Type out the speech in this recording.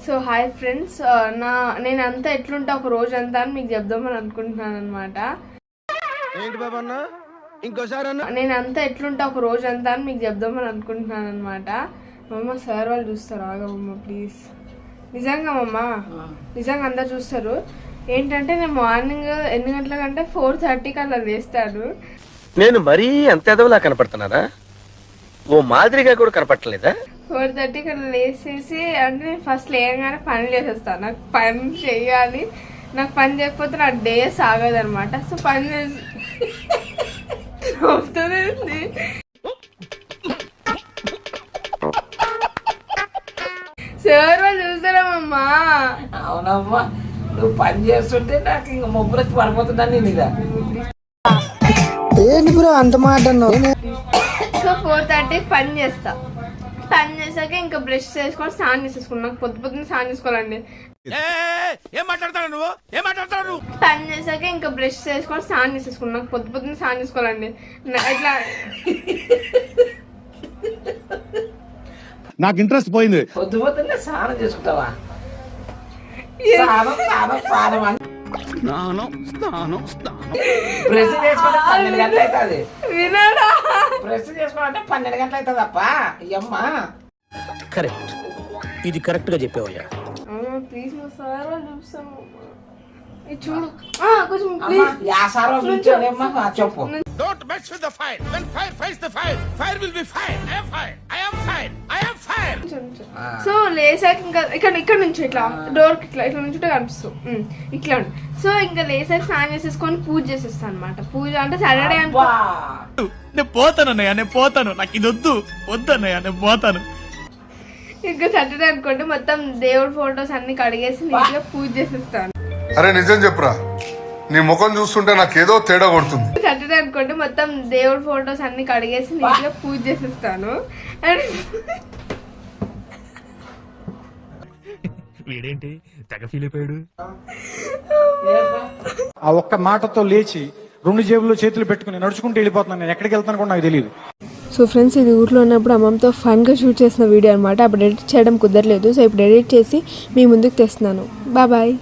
So hi friends, నేను అంతా ఎట్లుంటా ఒక రోజు అంతా అని మీకు చెప్దామని అనుకుంటున్నాను అనమాట. నేను అంతా ఎట్లుంటా ఒక రోజు అంతా అని మీకు చెప్దామని అనుకుంటున్నాను అనమాట. మమ్మ సార్ వాళ్ళు చూస్తారు, ఆగమ్మ ప్లీజ్. నిజంగా మమ్మ, నిజంగా అందరు చూస్తారు. ఏంటంటే నేను మార్నింగ్ ఎన్ని గంటలకంటే 4:30కి అలా లేస్తాను. నేను మరీ అంత ఎదవలా కనపడుతున్నానా? ఓ మాదిరిగా కూడా కనపడలేదా? 4:30కి అలా లేసేసి అంటే నేను ఫస్ట్ లేయగానే పని చేసేస్తాను. నాకు పని చేయాలి, నాకు పని చేయకపోతే నా డే సాగదు అనమాట. సో పని చేసి సార్ వాళ్ళు చూస్తారమ్మా. అవునమ్మా, నువ్వు పని చేస్తుంటే నాకు ఇంక మొబ్బులు వచ్చి పడిపోతున్నాను నేను. ఇదా ఏంటి బ్రో అంత మాట అన్నావు? సో 4:30కి పని చేస్తా. పని చేసాక ఇంకా బ్రష్ చేసుకొని స్నానం చేసేసుకున్నాను. నాకు పొద్దున్న స్నానం చేసుకోవాలండి. పని చేసాక ఇంకా బ్రష్ చేసుకొని స్నానం చేసేసుకున్నాను. నాకు పొద్దున్న స్నానం చేసుకోవాలండి. ఇట్లా నాకు ఇంట్రెస్ట్ పోయింది. పొద్దుపోతుంటే స్నానం చేసుకుంటావా? బ్రష్ చేసుకుంటే 12 గంటలు అవుతుంది. వినాడా? బ్రష్ చేసుకోవాలంటే 12 గంటలు అవుతుంది అప్ప. అమ్మా కరెక్ట్, ఇది కరెక్ట్ గా చెప్పావయ్యా. ప్లీజ్ మా సార్ వాళ్ళు చూస్తాను. చూడు కొంచెం చెప్పు. Don't mess with the fire. When fire fights the fire, fire will be fire. I am fire. I am fire. I am fire. So లేసాక ఇంకా ఇక్కడ నుంచి ఇట్లా డోర్ ఇట్లా నుంచి కనిపిస్తావు ఇట్లా. సో ఇంకా లేసాక స్నానం చేసేసుకొని పూజ చేసేస్తాను అనమాట. పూజ అంటే సాటర్డే అనుకో. నేను పోతానన్నయ్య, నేను పోతాను. నాకు ఇది వద్దన్నయ్య, నేను పోతాను. ఇంకా సాటర్డే అనుకోండి మొత్తం దేవుడి ఫొటోస్ అన్ని కడిగేసి నీట్గా పూజ చేసేస్తాను. అరే నిజం చెప్పురా, నీ ముఖం చూస్తుంటే నాకేదో తేడా కొడుతుంది. సాటర్డే అనుకోండి మొత్తం దేవుడి ఫొటోస్ అన్ని కడిగేసి నీట్గా పూజ చేసేస్తాను. వీడేంటి తెగ ఫీల్ అయిపోయాడు. ఆ ఒక్క మాటతో లేచి 2 జేబుల్లో చేతులు పెట్టుకుని నడుచుకుంటూ వెళ్ళిపోతున్నాను. నేను ఎక్కడికి వెళ్తాను కూడా నాకు తెలియదు. సో ఫ్రెండ్స్, ఇది ఊర్లో ఉన్నప్పుడు అమ్మమ్మతో ఫన్గా షూట్ చేసిన వీడియో అనమాట. అప్పుడు ఎడిట్ చేయడం కుదరలేదు. సో ఇప్పుడు ఎడిట్ చేసి మీ ముందుకు తెస్తున్నాను. బాయ్.